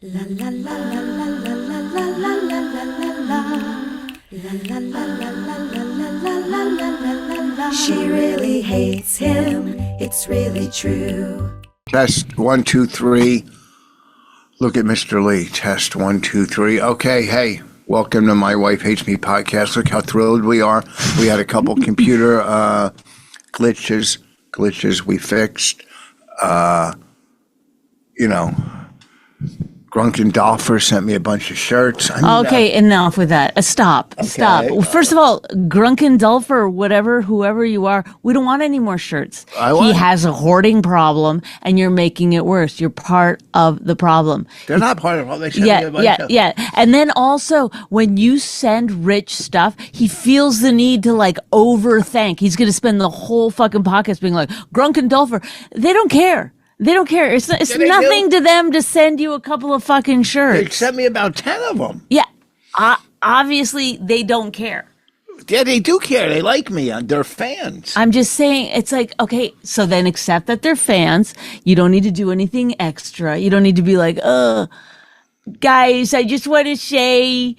She really hates him, it's really true. Test 1, 2, 3. Look at Mr. Lee. Test 1, 2, 3. Okay, hey, welcome to My Wife Hates Me podcast. Look how thrilled we are. We had a couple computer glitches we fixed. Grunkin Dolpher sent me a bunch of shirts. Okay, enough with that. Stop. First of all, Grunkin Dolpher, whoever you are, we don't want any more shirts. He has a hoarding problem, and you're making it worse. You're part of the problem. They're not part of it. They Yeah. And then also, when you send Rich stuff, he feels the need to overthank. He's going to spend the whole fucking podcast being like, Grunkin Dolpher. They don't care. They don't care. It's nothing to them to send you a couple of fucking shirts. They sent me about 10 of them. Yeah. Obviously, they don't care. Yeah, they do care. They like me. They're fans. I'm just saying, it's like, okay, so then accept that they're fans. You don't need to do anything extra. You don't need to be like, guys, I just want to say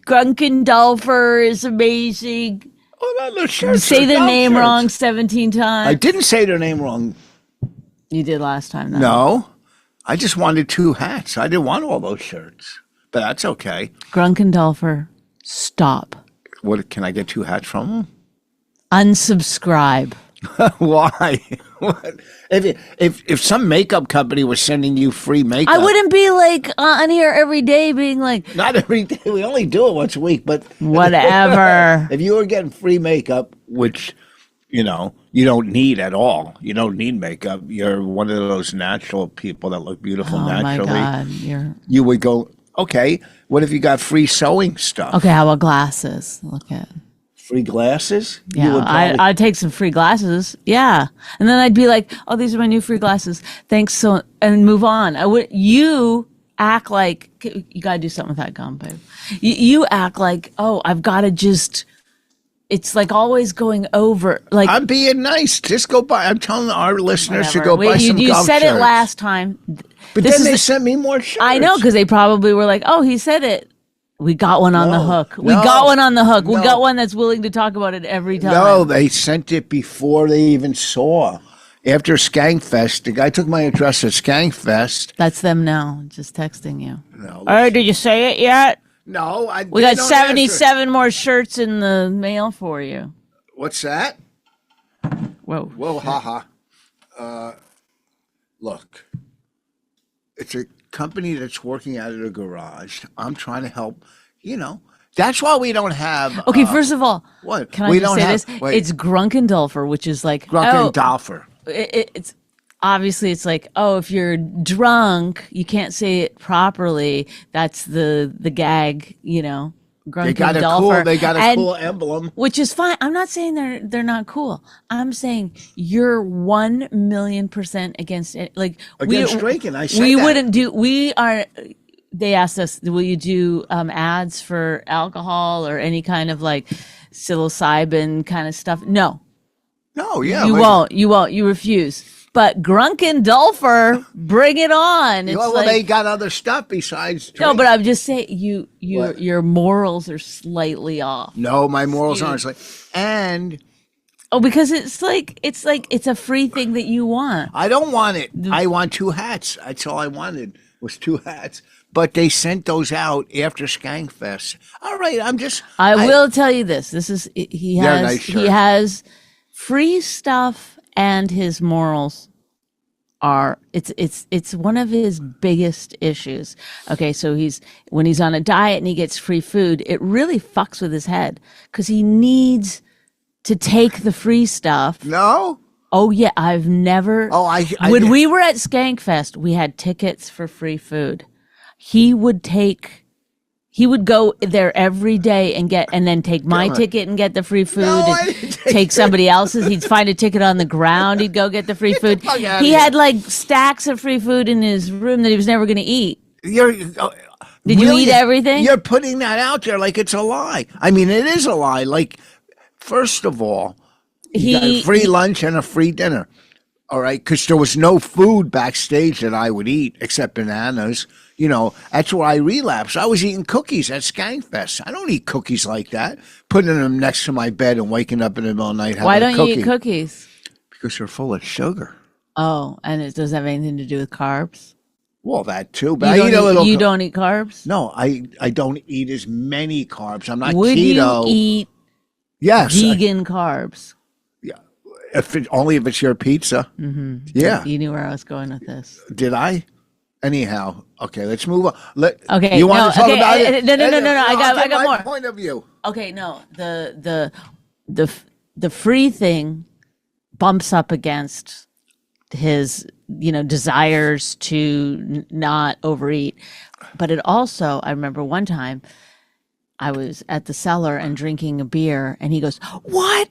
Grunkin Dolpher is amazing. Oh, no, shirts say the name wrong 17 times. I didn't say their name wrong. You did last time, though. No, I just wanted 2 hats. I didn't want all those shirts, but that's okay. Grunkin Dolpher, stop. What, can I get 2 hats from them? Unsubscribe. Why? What? If some makeup company was sending you free makeup, I wouldn't be on here every day being like, not every day. We only do it once a week, but whatever. If you were getting free makeup, which you don't need at all. You don't need makeup. You're one of those natural people that look beautiful naturally. Oh my God, you would go, okay, what if you got free sewing stuff? Okay, how about glasses? Look at free glasses? Yeah, I'd take some free glasses. Yeah. And then I'd be like, oh, these are my new free glasses. Thanks. And move on. You act like, you got to do something with that gum, babe. You act like, oh, I've got to just, it's like always going over. Like I'm being nice. Just go buy. I'm telling our listeners to go buy some You golf said shirts. it last time. But then they sent me more shirts. I know, because they probably were like, oh, he said it. We got one on the hook. We got one on the hook. We got one that's willing to talk about it every time. No, they sent it before they even saw. After Skankfest, the guy took my address at Skankfest. That's them now, just texting you. No. All right, did you say it yet? No, we got 77 more shirts in the mail for you. What's that? Whoa, haha. Look, it's a company that's working out of the garage. I'm trying to help, That's why we don't have... Okay, first of all, what? Can I just say this? Wait. It's Grunkin Dolpher, which is like... Grunkin Dolpher. It's... Obviously, it's like, oh, if you're drunk, you can't say it properly. That's the gag, Grunkin Dolpher. They got a cool emblem, which is fine. I'm not saying they're not cool. I'm saying you're 1,000,000% against it. Against drinking. I said we that. wouldn't do. We are. They asked us, will you do ads for alcohol or any kind of psilocybin kind of stuff? No. No. Yeah. You won't. You refuse. But Grunkin Dolpher, bring it on. It's they got other stuff besides drink. No, but I'm just saying your morals are slightly off. No, my morals aren't. Because it's a free thing that you want. I don't want it. I want 2 hats. That's all I wanted was 2 hats. But they sent those out after Skankfest. All right, I will tell you this. He has free stuff. And his morals it's one of his biggest issues. Okay, so when he's on a diet and he gets free food, it really fucks with his head because he needs to take the free stuff. No? Oh yeah, I've never. Oh, when we were at Skankfest, we had tickets for free food. He would go there every day and then take my ticket and get the free food. No, and take somebody else's. He'd find a ticket on the ground. He'd go get the free food. He had stacks of free food in his room that he was never going to eat. Did you eat everything? You're putting that out there like it's a lie. I mean, it is a lie. First of all, he got a free lunch and a free dinner. All right, because there was no food backstage that I would eat except bananas. that's where I relapsed. I was eating cookies at Skankfest. I don't eat cookies like that. Putting them next to my bed and waking up in the middle of the night having Why a don't cookie. you eat cookies? Because they're full of sugar. Oh, and it does have anything to do with carbs? Well, that too. But I eat a little. You don't eat carbs? No, I don't eat as many carbs. I'm not Would keto. you eat yes, vegan carbs? Yeah, only if it's your pizza. Mm-hmm. Yeah, You knew where I was going with this. did I? Anyhow, okay, let's move on. Okay, you want to talk about it? No. I got my more. point of view. Okay, no, the free thing bumps up against his desires to not overeat, but it also, I remember one time I was at the cellar and drinking a beer, and he goes, "What?"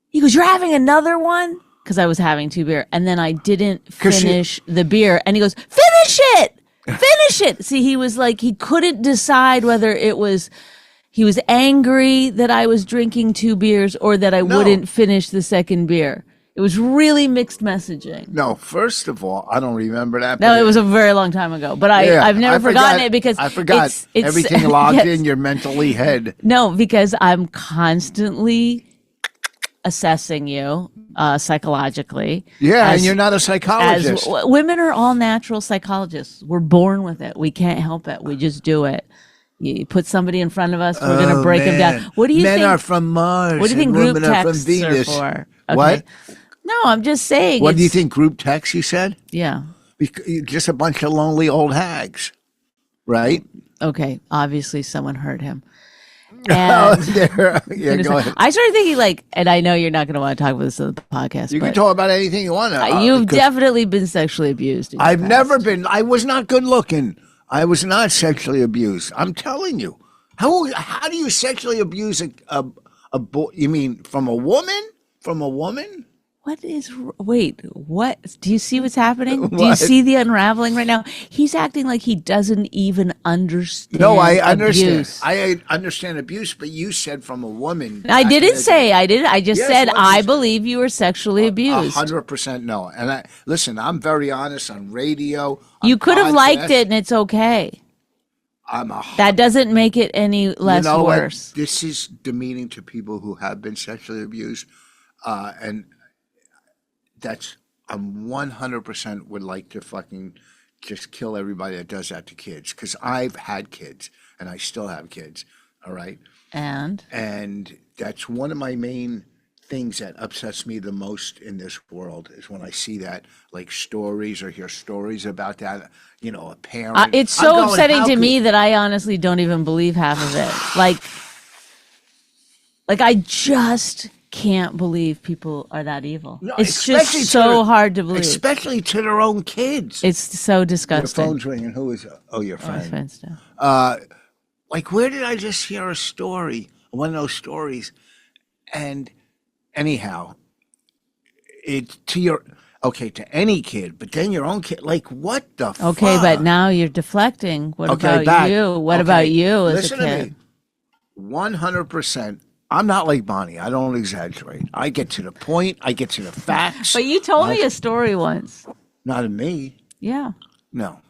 He goes, "You're having another one?" Because I was having 2 beer, and then I didn't finish the beer, and he goes, "Finish it, finish it." See, he was like, he couldn't decide whether he was angry that I was drinking 2 beers or that I wouldn't finish the second beer. It was really mixed messaging. No, first of all, I don't remember that. No, it was a very long time ago, but I've never forgotten it because I forgot it's everything logged in your mentally head. No, because I'm constantly assessing you psychologically. Yeah, and you're not a psychologist. Women are all natural psychologists. We're born with it. We can't help it. We just do it. You put somebody in front of us, we're going to break them down. What do you think? Men are from Mars. What do you think and group women are from texts Venus. are for? Okay. What? No, I'm just saying. What do you think group texts, you said? Yeah. Just a bunch of lonely old hags, right? Okay. Obviously, someone hurt him. Yeah, And go ahead. I started thinking and I know you're not going to want to talk about this on the podcast. You but can talk about anything you want. you've definitely been sexually abused. I've never been. I was not good looking. I was not sexually abused. I'm telling you. How do you sexually abuse a boy? You mean from a woman? From a woman? Wait, what? Do you see what's happening? Do you What? see the unraveling right now? He's acting like he doesn't even understand. No, I understand. abuse. I understand abuse, but you said from a woman. I didn't say I did. I just Yes, said what you I said. believe you were sexually abused. 100% no. And listen, I'm very honest on radio. You on could have liked podcasts. it, and it's okay. I'm That doesn't make it any less you know worse. What? This is demeaning to people who have been sexually abused, and I'm 100% would like to fucking just kill everybody that does that to kids, because I've had kids and I still have kids. All right, And that's one of my main things that upsets me the most in this world is when I see that, like, stories or hear stories about that. A parent. it's I'm so going, upsetting how to could- me that I honestly don't even believe half of it. Like I just can't believe people are that evil. No, It's especially just to so their- hard to believe. especially to their own kids. It's so Your disgusting. phone's ringing. Who is it? Oh, your Oh, friend. it's fine stuff. Like, where did I just hear a story? One of those stories. And anyhow, to any kid, but then your own kid. Like, what the fuck? Okay, but now you're deflecting. What about back. you? What Okay, about you as listen a to kid? me. 100%. I'm not like Bonnie. I don't exaggerate. I get to the point. I get to the facts. But you told me a story once. Not of me. Yeah. No.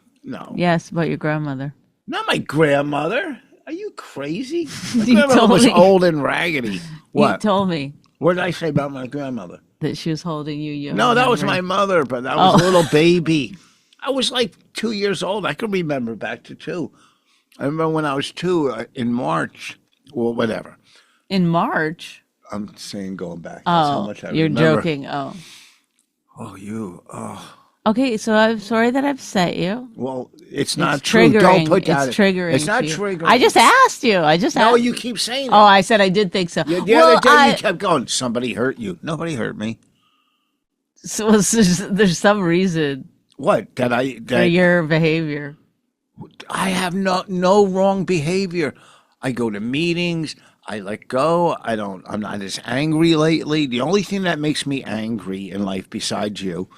Yes, about your grandmother. Not my grandmother. Are you crazy? My You grandmother told was me. old and raggedy. You What? told me What did I say about my grandmother? that she was holding you. No, that was my mother, but that was Oh. a little baby. I was like 2 years old. I can remember back to 2. I remember when I was 2 in March, or whatever. In March. I'm saying going back. That's how Oh, much I you're remember. joking. Oh. Oh. Okay, so I'm sorry that I upset you. Well, it's not It's true. triggering. Don't put that. It's triggering. It's not to you. triggering. I just asked you. No, asked. you keep saying it. Oh, I said I did think so. The Well, other day I- you kept going, somebody hurt you. Nobody hurt me. So there's some reason What? for your behavior. I have no wrong behavior. I go to meetings. I let go. I'm not as angry lately. The only thing that makes me angry in life besides you.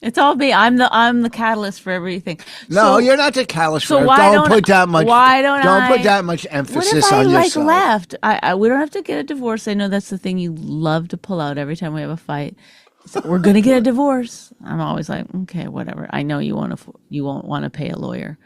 It's all me. I'm the catalyst for everything. No, So- you're not the callous so for it. why don't don't- put that much. why don't I- put that much What emphasis if I on like yourself. left? We don't have to get a divorce. I know that's the thing you love to pull out every time we have a fight. So we're gonna get a divorce. I'm always like, okay, whatever. I know you won't want to pay a lawyer.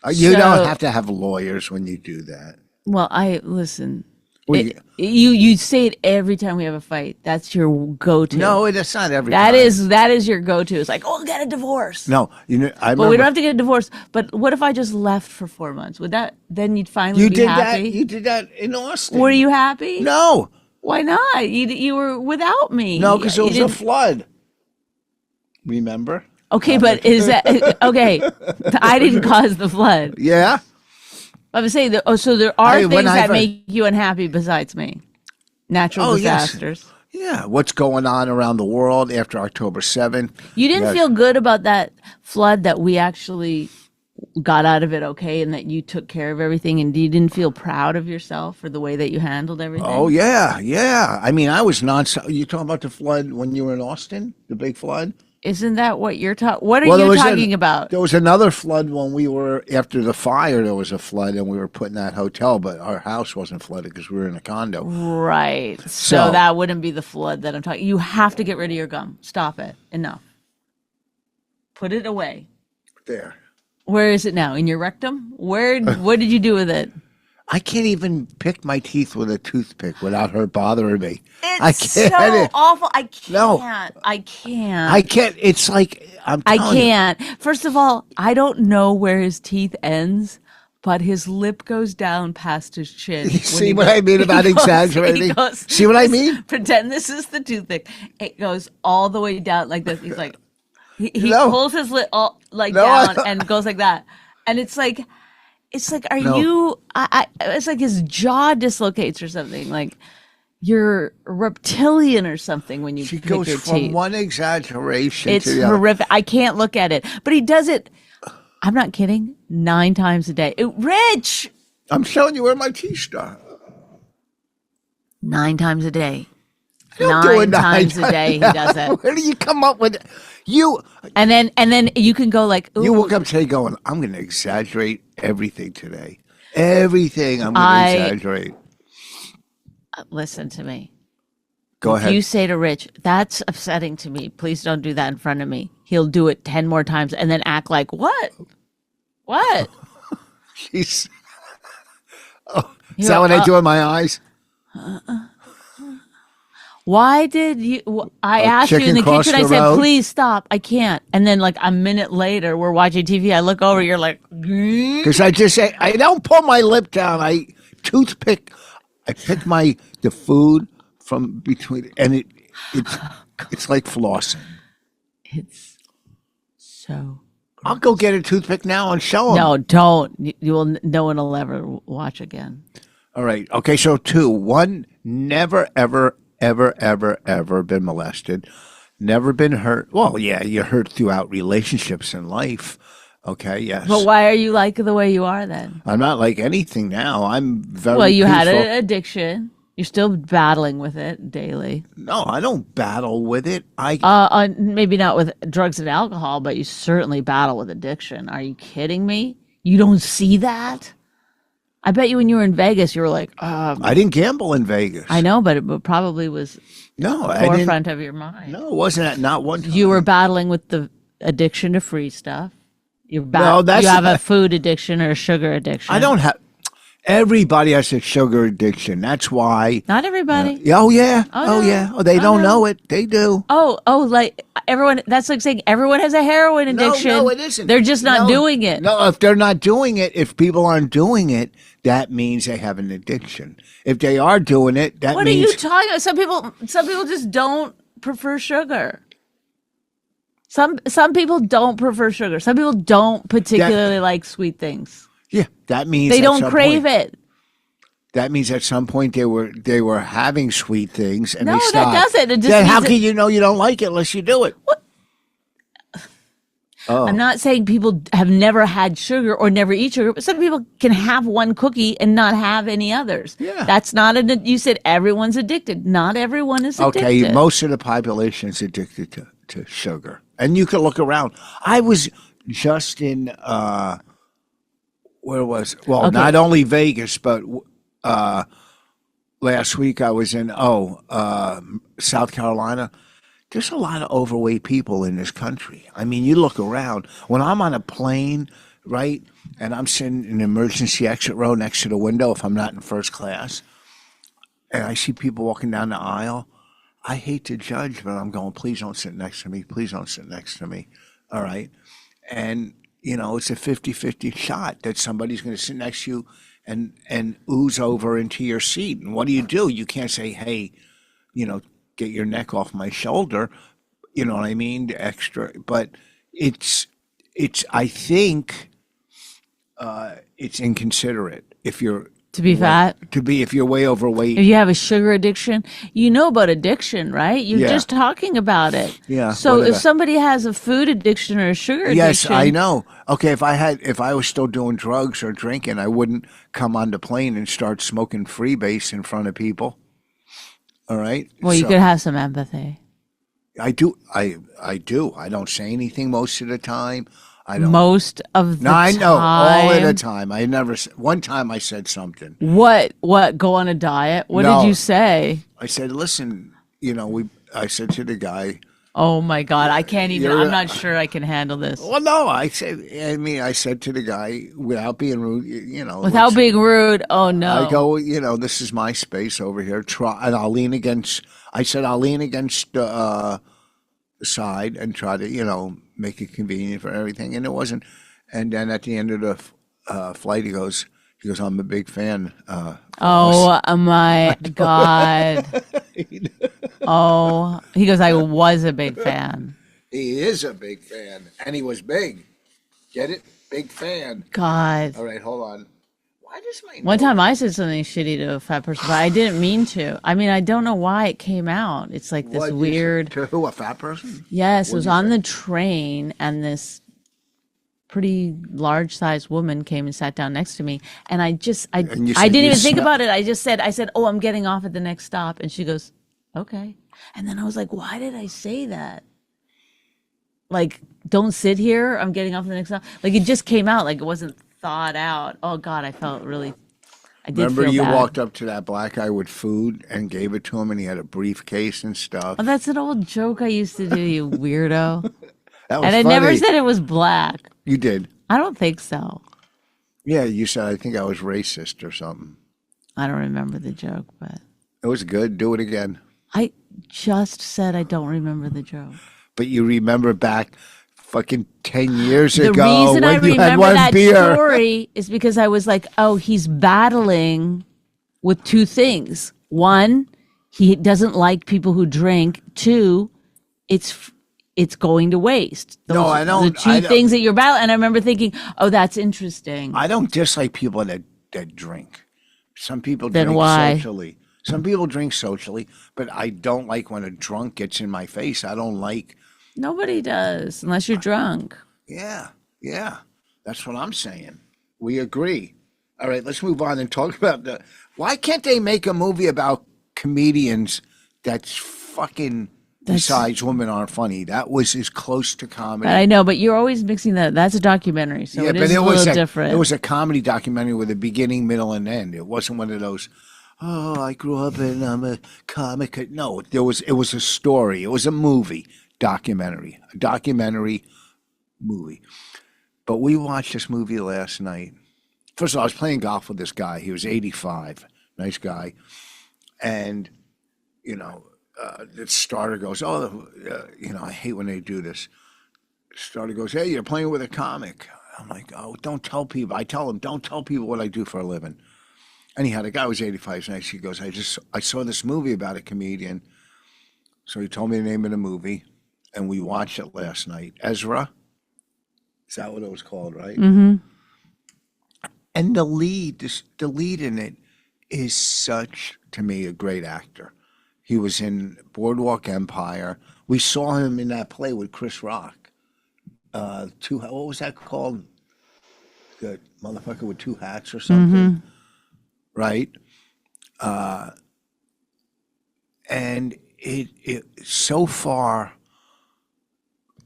You So- don't have to have lawyers when you do that. Well, I listen. Well, You say it every time we have a fight. That's your go-to. No, it's not every That time. that is your go-to. It's like, oh, get a divorce. No, I remember. But we don't have to get a divorce. But what if I just left for 4 months? Would that then you'd finally You be did happy? that. You did that in Austin. Were you happy? No, Why not? You were without me. no, because it You was a didn't- flood. Remember? Okay, but is that okay? I didn't cause the flood. Yeah. I would say that. So there are Hey, when things that I've- make you unhappy besides me. Natural Oh, yes. disasters. Yeah. What's going on around the world after October 7th? You didn't Yes. feel good about that flood that we actually got out of it okay, and that you took care of everything, and you didn't feel proud of yourself for the way that you handled everything. Oh yeah, yeah. I mean, I was not. You talking about the flood when you were in Austin, the big flood? Isn't that what you're talking? What are There you was talking about? There was another flood when we were after the fire. There was a flood, and we were put in that hotel, but our house wasn't flooded because we were in a condo. Right. So So- that wouldn't be the flood that I'm talking. You have to get rid of your gum. Stop it. Enough. Put it away. There, Where is it now? In your rectum? What did you do with it? I can't even pick my teeth with a toothpick without her bothering me. It's I can't. so awful. I can't. No. I can't. I can't. It's like I'm. I telling you. can't. First of all, I don't know where his teeth ends, but his lip goes down past his chin. You see what I mean about exaggerating? See what I mean? Pretend this is the toothpick. It goes all the way down like this. He's like, he No. pulls his lip all, like No, down and goes like that. And it's like, are No. you? It's like his jaw dislocates or something. Like you're reptilian or something when you She pick goes your from teeth. one exaggeration It's to the other. horrific. I can't look at it. But he does it, I'm not kidding, 9 times a day. Rich! I'm showing you where my teeth start. 9 times a day. Don't do it 9 times a day he does it. Where do you come up with you? And then you can go like, ooh, You woke up today going, I'm going to exaggerate everything today. Everything I'm going I- to exaggerate. listen to me. Go If ahead. you say to Rich, that's upsetting to me. Please don't do that in front of me. He'll do it 10 more times and then act like, what? What? Jeez. Oh, is You that know, what I do in my eyes? Why did you? I asked you in chicken the cross kitchen. I the said, road? "Please stop! I can't." And then, like a minute later, we're watching TV. I look over. You're like, Because I just say, I don't pull my lip down. I toothpick. I pick the food from between, and it's like flossing. "It's so." I'll go get a toothpick now and show them. No, don't. You will. No one will ever watch again. All right. Okay. So 2, 1, never, ever, ever, ever, ever been molested. Never been hurt. Well, yeah, you're hurt throughout relationships in life. Okay. Yes. But why are you like the way you are then? I'm not like anything now. I'm very Well, you had peaceful. an addiction. You're still battling with it daily. No, I don't battle with it. Maybe not with drugs and alcohol, but you certainly battle with addiction. Are you kidding me? You don't see that? I bet you when you were in Vegas, you were like, I didn't gamble in Vegas. I know, but it probably was No, I didn't. forefront of your mind. No, it wasn't at not one time. You were battling with the addiction to free stuff. You're No, that's you have a not- food addiction or a sugar addiction. I don't have. Everybody has a sugar addiction. That's why. Not everybody. Oh yeah. Oh, Oh no. yeah. Oh, they Oh, don't no. know it. They do. Oh, like everyone. That's like saying everyone has a heroin addiction. No, it isn't. They're just not No. doing it. No, if they're not doing it, if people aren't doing it, that means they have an addiction. If they are doing it, that What are means you talking about? Some people just don't prefer sugar. Some people don't prefer sugar. Some people don't particularly like sweet things. yeah, that means They at don't some crave point- it. That means at some point they were having sweet things and No, they that stopped. doesn't. It just then how means can you know you don't like it unless you do it? What? Oh. I'm not saying people have never had sugar or never eat sugar, but some people can have one cookie and not have any others. Yeah. That's not you said everyone's addicted. Not everyone is addicted. Okay, most of the population is addicted to sugar. And you can look around. I was just in, where was, well, Okay. not only Vegas, but last week I was in, South Carolina. There's a lot of overweight people in this country. I mean, you look around. When I'm on a plane right? And I'm sitting in the emergency exit row next to the window if I'm not in first class, and I see people walking down the aisle. I hate to judge, but I'm going, please don't sit next to me. Please don't sit next to me. All right. And, it's a 50-50 shot that somebody's going to sit next to you and ooze over into your seat. And what do? You can't say, hey, get your neck off my shoulder. You know what I mean? The extra. But I think it's inconsiderate if you're To be fat. if you're way overweight. If you have a sugar addiction, you know about addiction, right? You're Yeah. just talking about it. Yeah, So what if about- somebody has a food addiction or a sugar Yes, addiction, I know. Okay, if I was still doing drugs or drinking, I wouldn't come on the plane and start smoking freebase in front of people. All right. well, you So, could have some empathy. I do. I do. I don't say anything most of the time. I don't. Most of the No, I know all at a time. time. I never. One time I said something. What? Go on a diet? What No. did you say? I said, listen. I said to the guy. Oh my God, I can't even. You're- I'm not sure I can handle this. Well, no, I said to the guy without being rude. Without let's- being rude. Oh no. I go, this is my space over here. And I'll lean against. I said I'll lean against the side and try to, make it convenient for everything. And it wasn't. And then at the end of the flight, he goes, I'm a big fan. Oh my God. Oh, he goes, I was a big fan. He is a big fan, and he was big. Get it? Big fan. God. All right, hold on. Why does my One time I said something shitty to a fat person, but I didn't mean to. I mean, I don't know why it came out. It's like this What, you weird. said to who? A fat person? Yes, it What'd was you on say? the train, and this pretty large sized woman came and sat down next to me, and And you I said, didn't "You even think smell-" about it. I said, oh, I'm getting off at the next stop, and she goes, okay, and then I was like, why did I say that? Like, don't sit here. I'm getting off at the next stop. Like, it just came out. Like, it wasn't thought out. Oh God, I felt really. I did Remember feel you bad. walked up to that black guy with food and gave it to him, and he had a briefcase and stuff. Oh, that's an old joke I used to do, you weirdo. That was And I funny. never said it was black. You did. I don't think so. Yeah, you said I think I was racist or something. I don't remember the joke, but It was good. Do it again. I just said I don't remember the joke. But you remember back fucking 10 years The ago reason I when you had remember one that beer. story is because I was like, oh, he's battling with two things. One, he doesn't like people who drink. Two, it's going to waste. No, I don't- The two I don't- things that you're battling. And I remember thinking, oh, that's interesting. I don't dislike people that drink. Some people Then drink why? socially. Some people drink socially, but I don't like when a drunk gets in my face. I don't like, Nobody does, unless you're drunk. yeah. That's what I'm saying. We agree. All right, let's move on and talk about why can't they make a movie about comedians that's fucking, besides women aren't funny? That was as close to comedy. But I know, but you're always mixing that. That's a documentary, so it is a little different. It was a comedy documentary with a beginning, middle, and end. It wasn't one of those, oh, I grew up and I'm a comic. No, it was a story. It was a movie documentary, a documentary movie. But we watched this movie last night. First of all, I was playing golf with this guy. He was 85, nice guy. And, the starter goes, I hate when they do this. Starter goes, hey, you're playing with a comic. I'm like, oh, don't tell people. I tell him, don't tell people what I do for a living. Anyhow, the guy was 85, nice. He goes, I saw this movie about a comedian. So he told me the name of the movie, and we watched it last night. Ezra, is that what it was called, right? Mm-hmm. And the lead in it is such, to me, a great actor. He was in Boardwalk Empire. We saw him in that play with Chris Rock. What was that called? The motherfucker with two hats or something, right? And it so far,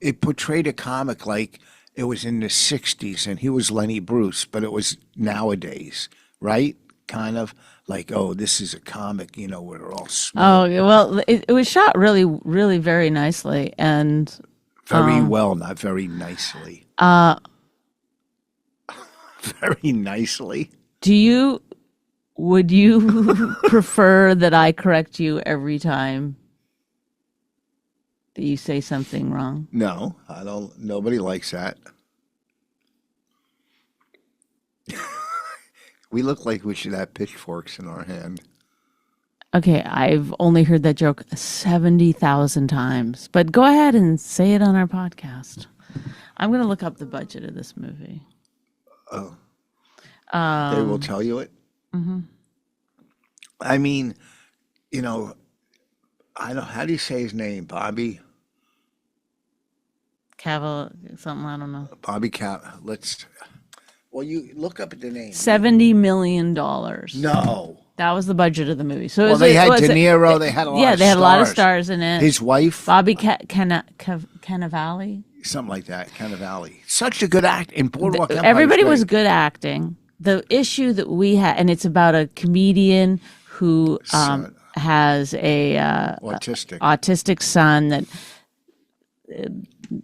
it portrayed a comic like it was in the 60s and he was Lenny Bruce, but it was nowadays, right? Kind of like, oh, this is a comic, where they're all smart. Oh, well, it was shot really, really very nicely. And Very well, not very nicely. very nicely. Would you prefer that I correct you every time that you say something wrong? No, I don't. Nobody likes that. We look like we should have pitchforks in our hand. Okay, I've only heard that joke 70,000 times, but go ahead and say it on our podcast. I'm going to look up the budget of this movie. Oh. They will tell you it? Mm-hmm. I mean, you know, I don't, how do you say his name? Bobby? Something, I don't know. Bobby well, you look up the name. $70 million. No. That was the budget of the movie. So Well, they had De Niro. They had a lot of stars. Yeah, they had a lot of stars in it. His wife? Bobby Cannavale. Something like that, Cannavale. Such a good act in Boardwalk Empire. Everybody was good acting. The issue that we had, and it's about a comedian who has a autistic son that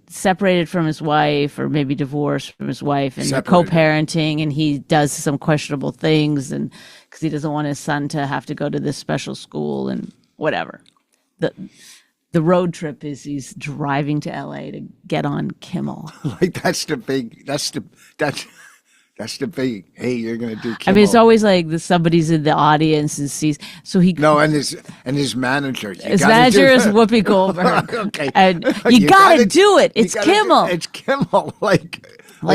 separated from his wife, or maybe divorced from his wife, and they're co-parenting, and he does some questionable things, and because he doesn't want his son to have to go to this special school and whatever. The road trip is he's driving to LA to get on Kimmel. Like that's the big, hey, you're going to do Kimmel. I mean, it's always like somebody's in the audience and sees, so he. No, and his manager. His manager is Whoopi Goldberg. Okay. And you gotta do it. It's Kimmel. It's Kimmel. Like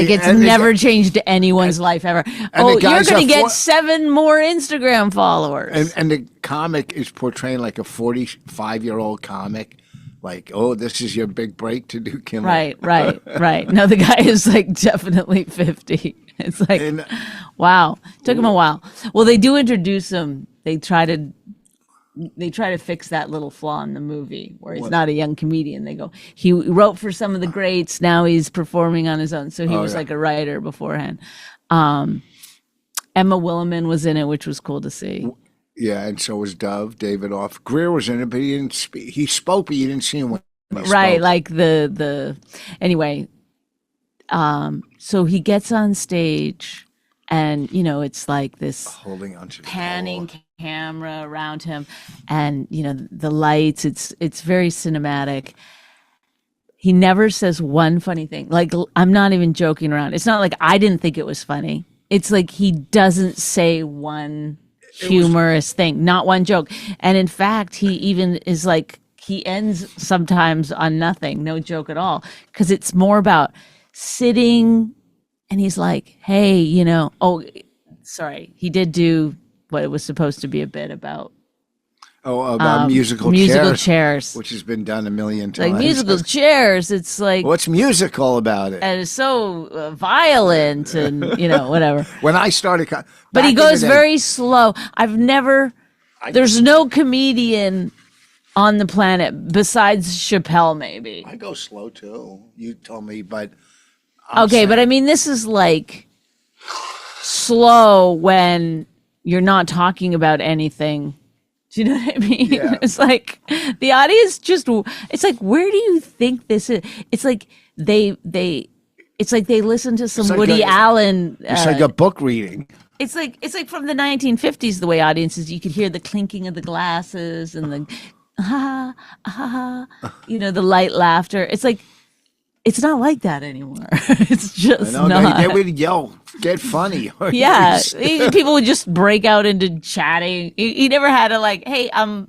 it's never changed anyone's life ever. Oh, you're going to get 7 more Instagram followers. And the comic is portraying like a 45-year-old comic. Like, oh, this is your big break to do Kimmel. Right. No, the guy is like definitely 50. It's like, wow. Took him a while. Well, they do introduce him. They try to fix that little flaw in the movie where he's not a young comedian. They go, he wrote for some of the greats. Now he's performing on his own. So he was like a writer beforehand. Emma Williman was in it, which was cool to see. Yeah, and so was David Off. Greer was in it, but he didn't speak. He spoke, but you didn't see him when he spoke. Right, like anyway. So he gets on stage, and it's like this holding onto the panning camera around him, and the lights. It's very cinematic. He never says one funny thing. Like, I'm not even joking around. It's not like I didn't think it was funny. It's like he doesn't say one humorous thing, not one joke. And in fact, he even is like, he ends sometimes on nothing, no joke at all, because it's more about sitting, and he's like, hey, he did do what it was supposed to be a bit about. About musical chairs, which has been done a million times. Like musical chairs, it's like, what's musical about it? And it's so violent, and whatever. When I started, but he goes very slow. There's no comedian on the planet besides Chappelle, maybe. I go slow too. You told me, but but I mean, this is like slow when you're not talking about anything. Do you know what I mean? Yeah. It's like the audience it's like, where do you think this is? It's like they listen to some Woody Allen. It's like a book reading. It's like from the 1950s, the way audiences, you could hear the clinking of the glasses and the the light laughter. It's like, it's not like that anymore. It's just not. They would yell, "Get funny!" Yeah, people would just break out into chatting. He never had to like, "Hey, I'm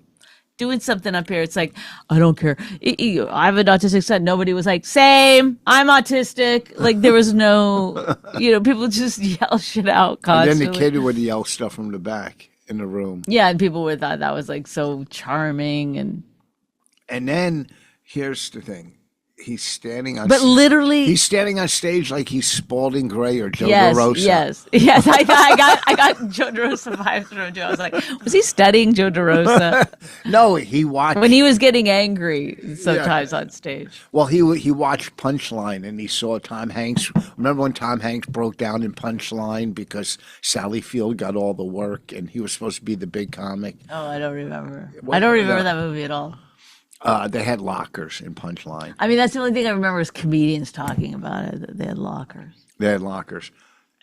doing something up here." It's like, I don't care. I have an autistic son. Nobody was like, "Same, I'm autistic." Like, there was no, people just yell shit out constantly. And then the kid would yell stuff from the back in the room. Yeah, and people would thought that was like so charming, and then here's the thing. He's standing on. But literally, he's standing on stage like he's Spalding Gray or Joe DeRosa. Yes. I got Joe DeRosa vibes from him too. I was like, was he studying Joe DeRosa? No, he watched when he was getting angry sometimes on stage. Well, he watched Punchline, and he saw Tom Hanks. Remember when Tom Hanks broke down in Punchline because Sally Field got all the work, and he was supposed to be the big comic? Oh, I don't remember. I don't remember that movie at all. They had lockers in Punchline. I mean, that's the only thing I remember is comedians talking about it. That they had lockers.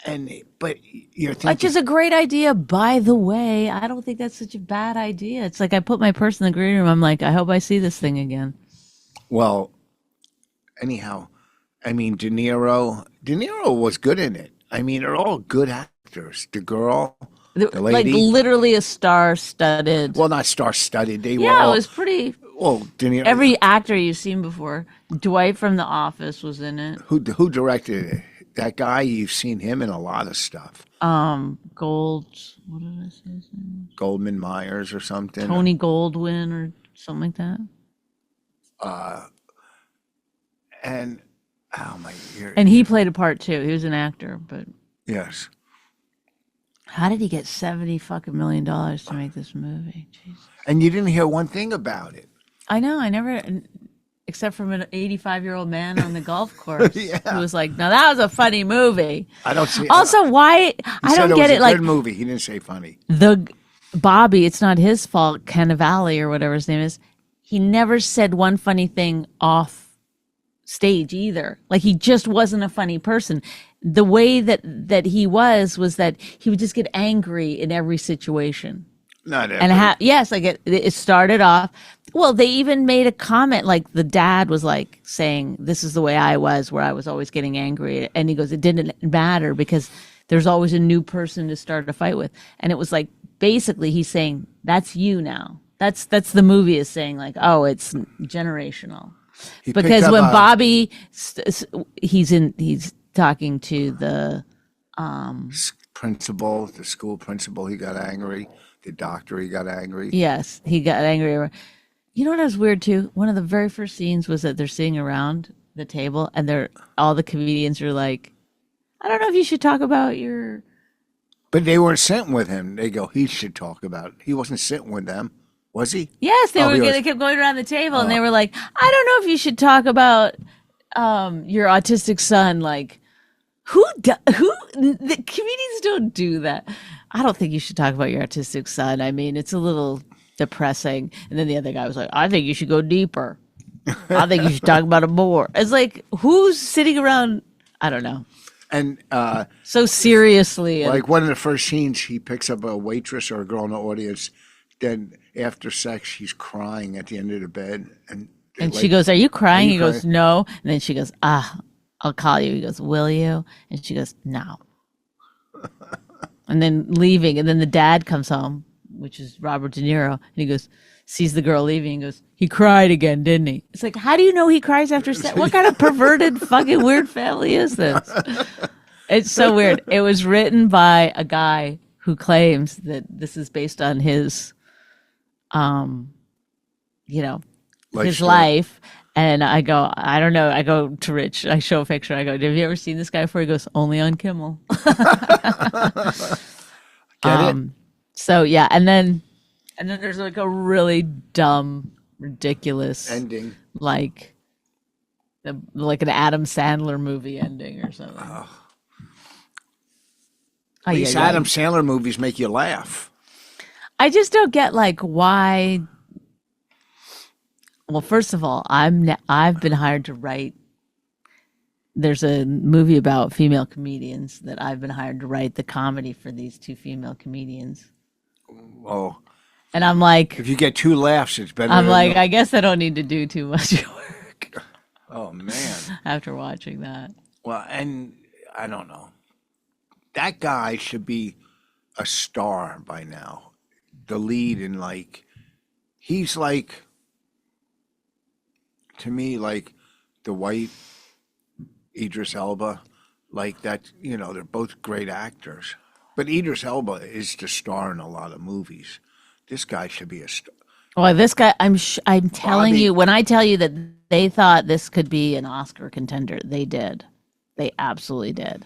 But you're Which thinking, is a great idea, by the way. I don't think that's such a bad idea. It's like I put my purse in the green room. I'm like, I hope I see this thing again. well, anyhow, I mean, De Niro was good in it. I mean, they're all good actors. The girl, the Like lady, literally a star-studded. well, not star-studded. They were Yeah, it all, was pretty. well, De Niro, Every actor you've seen before. Dwight from The Office was in it. who directed it? That guy, you've seen him in a lot of stuff. What did I say his name? Goldman Myers or something. Tony Goldwyn or something like that. And, oh my, And he played a part too. He was an actor, but yes. how did he get $70 million to make this movie? Jeez. And you didn't hear one thing about it. I know. I never, except from an 85-year-old man on the golf course Yeah. who was like, "No, that was a funny movie." I don't see. Also, why I don't get it? Like good movie. He didn't say funny. the Bobby, it's not his fault. Cannavale or whatever his name is. He never said one funny thing off stage either. Like he just wasn't a funny person. The way that he was that he would just get angry in every situation. Not ever. And yes, like it started off. Well, they even made a comment, like the dad was like saying, "This is the way I was, where I was always getting angry." And he goes, "It didn't matter because there's always a new person to start a fight with." And it was like basically he's saying, "That's you now." That's the movie is saying, like, "Oh, it's generational." He Because picked up when a- Bobby, he's talking to the principal, the school principal, he got angry. The doctor, he got angry. yes, he got angry. You know what was weird too? One of the very first scenes was that they're sitting around the table and all the comedians are like, "I don't know if you should talk about your." But they weren't sitting with him. They go, he should talk about it. He wasn't sitting with them, was he? Yes, Oh, he was. they kept going around the table and they were like, "I don't know if you should talk about your autistic son." Like, the comedians don't do that. I don't think you should talk about your autistic son. I mean, it's a little depressing. And then the other guy was like, "I think you should go deeper. I think you should talk about it more." It's like, who's sitting around? I don't know. And So seriously. And, like one of the first scenes, he picks up a waitress or a girl in the audience. Then after sex, she's crying at the end of the bed. And she goes, "Are you crying?" you He goes, crying? "No." And then she goes, "I'll call you." He goes, "Will you?" And she goes, "No." And then leaving. And then the dad comes home, which is Robert De Niro. And he goes, sees the girl leaving and goes, "He cried again, didn't he?" It's like, how do you know he cries after sex? What kind of perverted fucking weird family is this? It's so weird. It was written by a guy who claims that this is based on his, his story. life. And I go, I don't know. I go to Rich. I show a picture. I go, "Have you ever seen this guy before?" He goes, "Only on Kimmel." Get it? So yeah, and then there's like a really dumb, ridiculous Ending. like an Adam Sandler movie ending or something. At least Adam Sandler movies make you laugh. I just don't get like why. Well, first of all, I've been hired to write. There's a movie about female comedians that I've been hired to write the comedy for these two female comedians. Oh, And I'm like, if you get 2 laughs, it's better. I'm than like, I guess I don't need to do too much work oh man. after watching that. Well, and I don't know. That guy should be a star by now. The lead in he's like, to me, like the white Idris Elba, like that. They're both great actors. But Idris Elba is the star in a lot of movies. This guy should be a star. Well, this guy, I'm telling Bobby- you, when I tell you that they thought this could be an Oscar contender, they did. They absolutely did.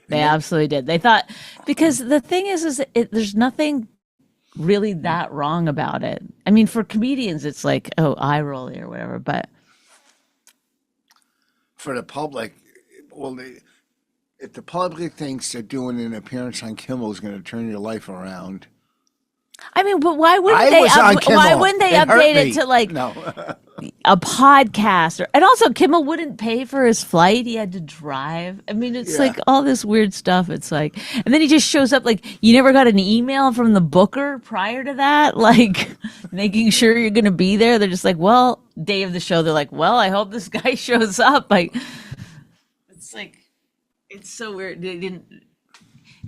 They absolutely did. They thought, because the thing is there's nothing really that wrong about it. I mean, for comedians, it's like, oh, eye rolly or whatever. But For the public, well, if the public thinks that doing an appearance on Kimmel is going to turn your life around, I mean, but why wouldn't I they? was on Why Kimmel. wouldn't they It hurt update me. it to like? No. a podcaster. And also Kimmel wouldn't pay for his flight. He had to drive. I mean, it's like all this weird stuff. It's like, and then he just shows up like, you never got an email from the booker prior to that, like making sure you're going to be there. They're just like, well, day of the show, they're like, well, I hope this guy shows up. Like, it's like, it's so weird.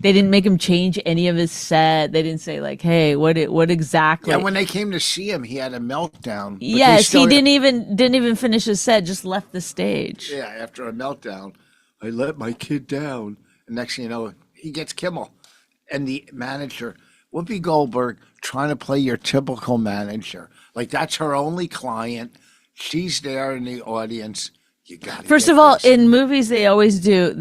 They didn't make him change any of his set. They didn't say like, "Hey, what exactly?" Yeah, when they came to see him, he had a meltdown. But Yes, he didn't even finish his set. Just left the stage. Yeah, after a meltdown, I let my kid down. And next thing you know, he gets Kimmel, and the manager, Whoopi Goldberg, trying to play your typical manager. Like that's her only client. She's there in the audience. You got. First of all, in movies, they always do.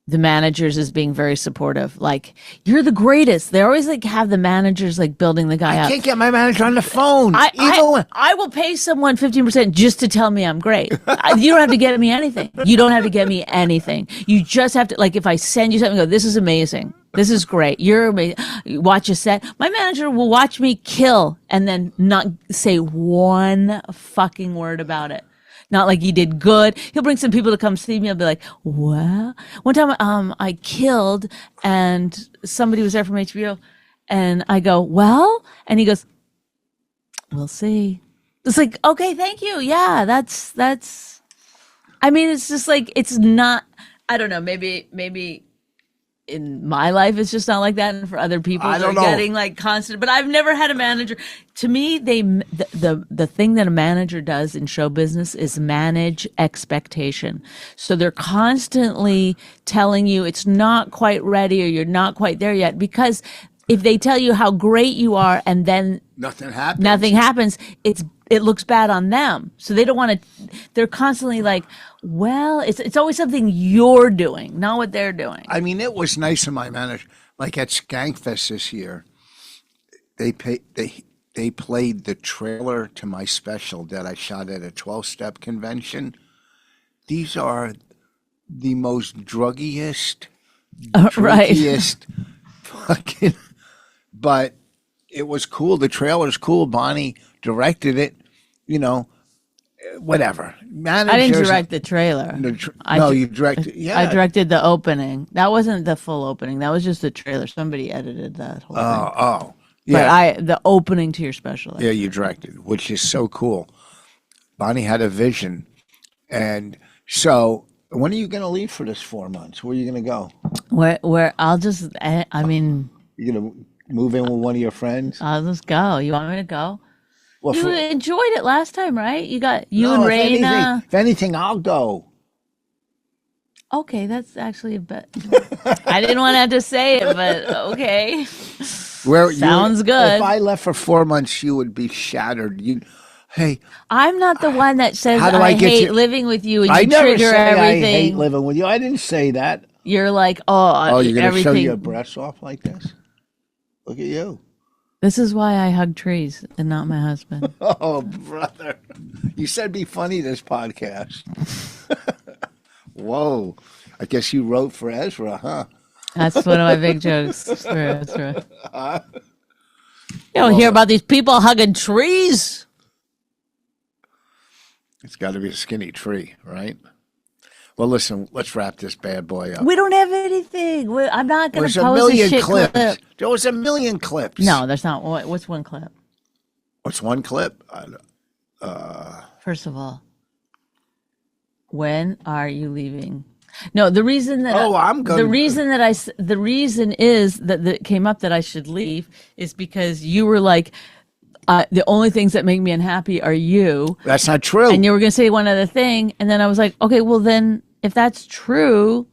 The managers as being very supportive, like you're the greatest. They always like have the managers like building the guy up. I can't get my manager on the phone. I will pay someone 15% just to tell me I'm great. You don't have to get me anything. You don't have to get me anything. You just have to, like, if I send you something, go, this is amazing. This is great. You're amazing. Watch a set. My manager will watch me kill and then not say one fucking word about it. Not like he did good. He'll bring some people to come see me. I'll be like, well, one time I killed and somebody was there from HBO and I go, well, and he goes, we'll see. It's like, okay, thank you. Yeah, that's, I mean, it's just like, it's not, I don't know, maybe in my life it's just not like that, and for other people they're getting like constant, but I've never had a manager. To me, the thing that a manager does in show business is manage expectation. So they're constantly telling you it's not quite ready or you're not quite there yet, because if they tell you how great you are and then nothing happens, it looks bad on them. So they don't want to, they're constantly like, well, it's always something you're doing, not what they're doing. I mean, it was nice of my manager. Like at Skankfest this year, they played the trailer to my special that I shot at a 12-step convention. These are the most druggiest, drinkiest fucking, but it was cool. The trailer's cool. Bonnie directed it, you know, whatever. Managers, I didn't direct the trailer. You directed. Yeah, I directed the opening. That wasn't the full opening. That was just the trailer. Somebody edited that whole thing. Oh, yeah. But the opening to your special. Yeah, you directed, which is so cool. Bonnie had a vision, and so when are you going to leave for this 4 months? Where are you going to go? Where I'll just. I mean, you're going to move in with one of your friends? I'll just go. You want me to go? Well, you enjoyed it last time, right? You got and Raina. If anything, I'll go. Okay, that's actually a bit. I didn't want to have to say it, but okay. Sounds good. If I left for 4 months, you would be shattered. Hey, I'm not the one that says I hate living with you and you trigger everything. I hate living with you. I didn't say that. You're like, you're going to show your breasts off like this? Look at you. This is why I hug trees and not my husband. Oh, brother. You said be funny this podcast. Whoa. I guess you wrote for Ezra, huh? That's one of my big jokes for Ezra. You don't hear about these people hugging trees. It's got to be a skinny tree, right? Well, listen, let's wrap this bad boy up. We don't have anything. I'm not going to post a shit clips. clip. There was a million clips. No, there's not. What's one clip? What's one clip? First of all, when are you leaving? No, the reason that the reason is that it came up that I should leave is because you were like, the only things that make me unhappy are you. That's not true. And you were going to say one other thing, and then I was like, okay, well then, if that's true,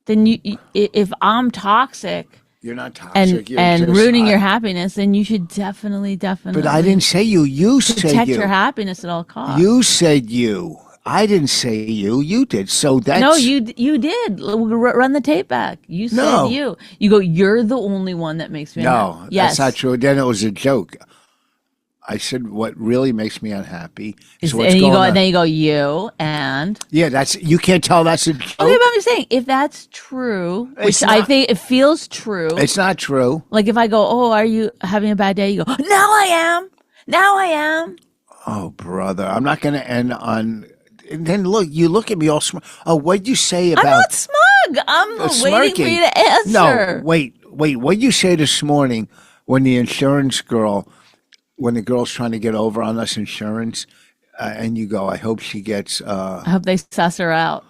then if I'm toxic, you're not toxic, and ruining your happiness, then you should definitely. But I didn't say you. You said you. Protect your happiness at all costs. You said you. I didn't say you. You did. So that's no. You did. Run the tape back. You said you. You go. You're the only one that makes me. No, that's not true. Then it was a joke. I said what really makes me unhappy is what's going on. And then you go, you and you can't tell that's a joke. Okay, but I'm saying if that's true, I think it feels true. It's not true. Like if I go, oh, are you having a bad day? You go, now I am. Oh, brother, I'm not going to end on. And then look, you look at me all smart. Oh, what'd you say I'm about not smug. I'm waiting for smirking? you to answer. No, wait. What'd you say this morning when the insurance girl, when the girl's trying to get over on us insurance, and you go, I hope she gets. I hope they suss her out.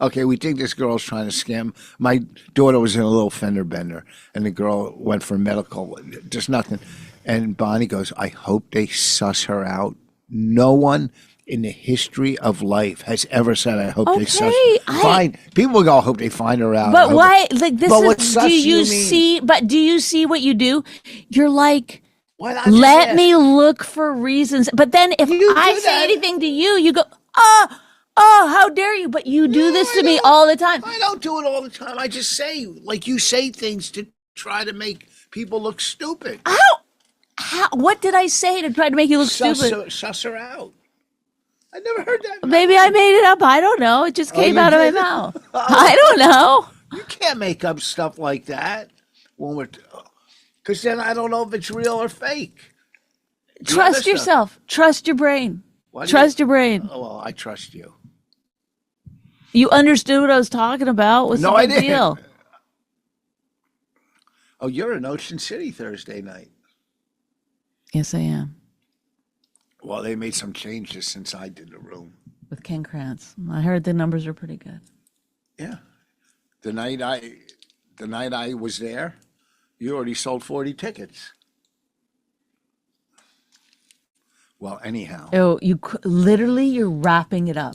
Okay, we think this girl's trying to scam. My daughter was in a little fender bender, and the girl went for medical, just nothing. And Bonnie goes, I hope they suss her out. No one in the history of life has ever said, I hope they suss Fine. People go, I hope they find her out. But why? Like this But what is. suss Do you you mean? see? But do you see what you do? You're like, Why not just let ask? me look for reasons. But then if You I do say that. anything to you, you go, oh, how dare you? But you do this to me all the time. I don't do it all the time. I just say, like, you say things to try to make people look stupid. How? What did I say to try to make you look stupid? Suss her out. I never heard that. Maybe I made it up. I don't know. It just came you out of my did? mouth. I don't know. You can't make up stuff like that when we're, because then I don't know if it's real or fake. Trust yourself. Trust your brain. Trust your brain. Oh, well, I trust you. You understood what I was talking about. What's No, the I big didn't. deal? Oh, you're in Ocean City Thursday night. Yes, I am. Well, they made some changes since I did the room. With Ken Krantz. I heard the numbers are pretty good. Yeah. The night I was there, you already sold 40 tickets. Well, anyhow. Oh, literally, you're wrapping it up.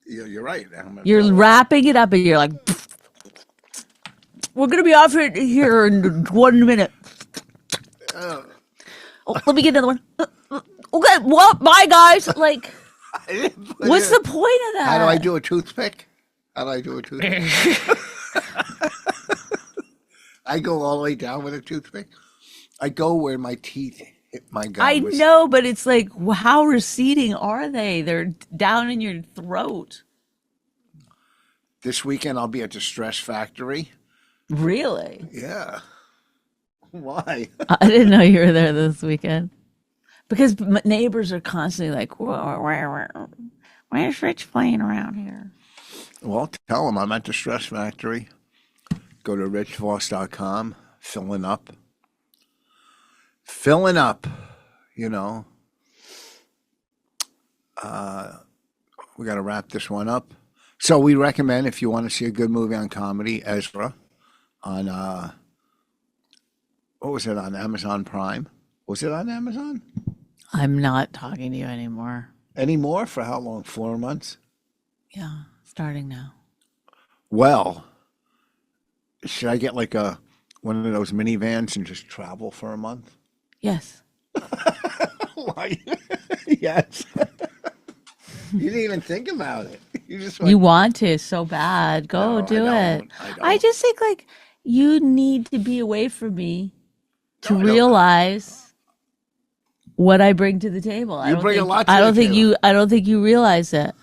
You're right. You're wrapping it up, and you're like, we're gonna be off here in 1 minute. Let me get another one. Okay, well, bye, guys. Like, what's the point of that? How do I do a toothpick? I go all the way down with a toothpick. I go where my teeth hit my gum. I know, but it's like, how receding are they? They're down in your throat. This weekend I'll be at the Stress Factory. Really? Yeah. Why? I didn't know you were there this weekend. Because neighbors are constantly like, where's Rich playing around here? Well, tell them I'm at the Stress Factory. Go to richvoss.com, filling up, you know. We got to wrap this one up. So we recommend, if you want to see a good movie on comedy, Ezra on, what was it, on Amazon Prime? Was it on Amazon? I'm not talking to you anymore. Any more? For how long? 4 months? Yeah, starting now. Well, should I get like one of those minivans and just travel for a month? Yes. Why? Yes. You didn't even think about it. You just went, You want to so bad. Go No, do I it. don't. I don't. I just think like you need to be away from me to No, I don't. realize what I bring to the table. I You don't bring a think, lot to I the don't think table. you I don't think you realize it.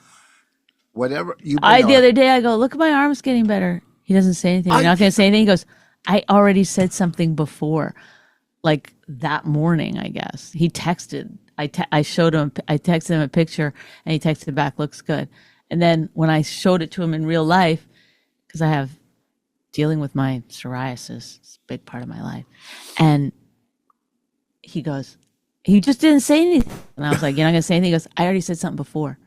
whatever you The bring on. other day I go, look at my arms getting better. He doesn't say anything. You're not going to say anything. He goes, I already said something before, like that morning. I guess he texted. I showed him. I texted him a picture, and he texted back, "Looks good." And then when I showed it to him in real life, because I have dealing with my psoriasis, it's a big part of my life, and he goes, he just didn't say anything. And I was like, "You're not going to say anything?" He goes, "I already said something before."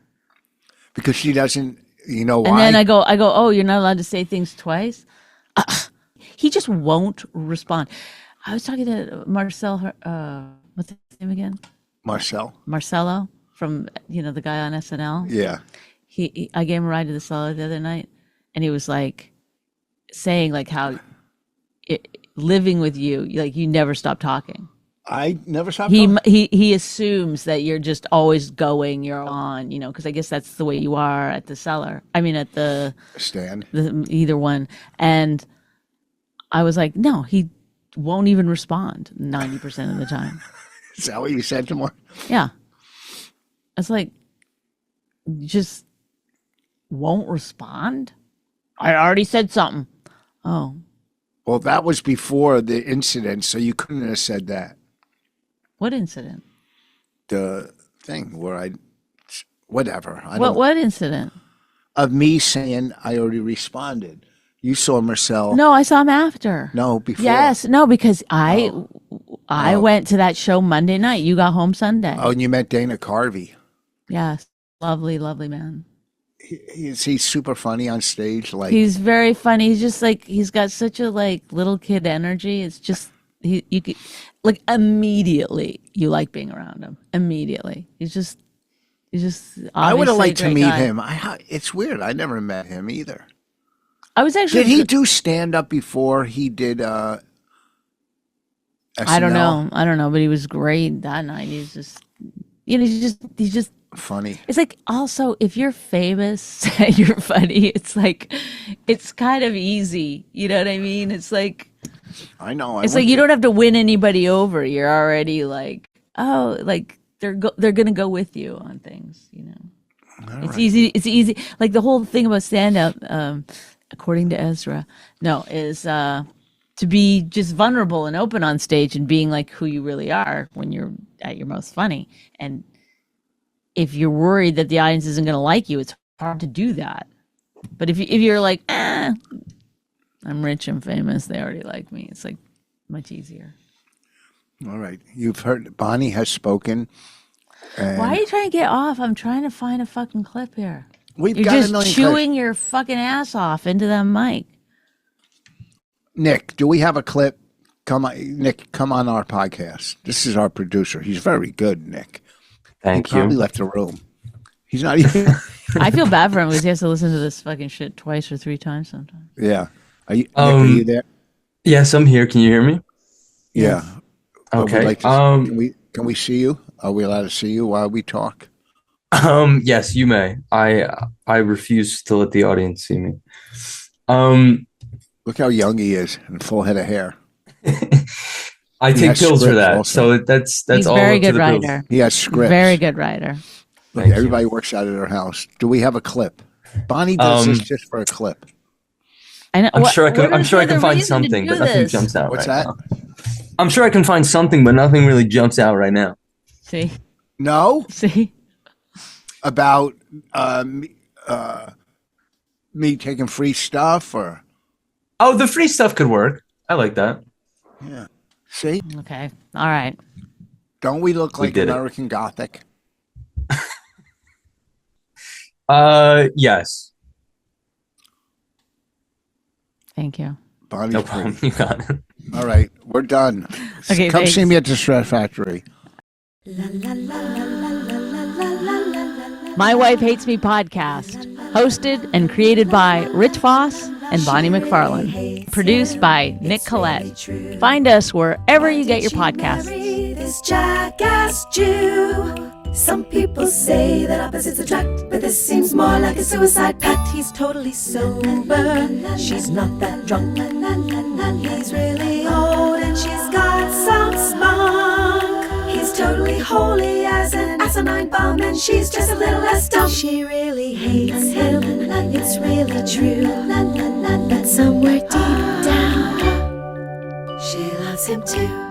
Because she doesn't, you know why? And then I go, oh, you're not allowed to say things twice? He just won't respond. I was talking to Marcel, what's his name again? Marcelo from, the guy on SNL. Yeah. I gave him a ride to the cellar the other night, and he was like saying like how living with you, like you never stop talking. I never stopped talking. He assumes that you're just always going, you're on, because I guess that's the way you are at the cellar. I mean, at the Stand. either one. And I was like, no, he won't even respond 90% of the time. Is that what you said to more? Yeah. It's like, you just won't respond? I already said something. Oh. Well, that was before the incident, so you couldn't have said that. What incident? The thing where whatever. What incident? Of me saying I already responded. You saw Marcel. No, I saw him after. No, before. Yes, no, because I went to that show Monday night. You got home Sunday. Oh, and you met Dana Carvey. Yes, lovely, lovely man. He's super funny on stage. Like He's very funny. He's just like he's got such a like little kid energy. It's just you could like immediately you like being around him. Immediately, he's just. I would have obviously a liked to great meet guy. him. It's weird. I never met him either. I was actually. Did he do stand up before he did? SNL? I don't know, but he was great that night. He's just, he's just Funny. It's like also if you're famous and you're funny, it's like it's kind of easy. You know what I mean? It's like I know. it's like you don't have to win anybody over. You're already like, oh, like they're gonna go with you on things. You know, it's easy. It's easy. Like the whole thing about stand up, according to Ezra, is to be just vulnerable and open on stage and being like who you really are when you're at your most funny. And if you're worried that the audience isn't going to like you, it's hard to do that. But if you're like, I'm rich and famous, they already like me. It's like much easier. All right. You've heard Bonnie has spoken. Why are you trying to get off? I'm trying to find a fucking clip here. You're just chewing your fucking ass off into that mic. Nick, do we have a clip? Nick, come on our podcast. This is our producer. He's very good, Nick. Thank He probably you. left the room. He's not even. I feel bad for him because he has to listen to this fucking shit twice or three times sometimes. Yeah. Nick, are you there? Yes, I'm here. Can you hear me? Yeah. Okay. Can we see you? Are we allowed to see you while we talk? Yes, you may. I refuse to let the audience see me. Look how young he is and full head of hair. I He take has pills for scripts that, also. so that's He's all. a very up to good the pills. writer. He has scripts. Very good writer. Look, Thank you. everybody works out of their house. Do we have a clip? Bonnie does this just for a clip. I know. I'm sure I can. I'm is sure I the can find reason to something, do but nothing this? jumps out What's right that? now. I'm sure I can find something, but nothing really jumps out right now. See, No? see. About me taking free stuff or Oh, the free stuff could work. I like that. yeah. See? Okay. All right. Don't we look We like did it. American Gothic? Yes. Thank you. Bonnie's No pretty. problem. You got it. All right, we're done. Okay, Come see thanks. me at the Stress Factory. My Wife Hates Me podcast, hosted and created by Rich Voss and Bonnie McFarlane, produced by Nick Collette. Find us wherever you get your podcasts. This jackass Jew. Some people say that opposites attract, but this seems more like a suicide pact. He's totally sober, she's not that drunk. He's really old and she's got some spunk. He's totally holy as an asinine bomb, and she's just a little less dumb. She really hates him, it's really true. But somewhere deep down, she loves him too.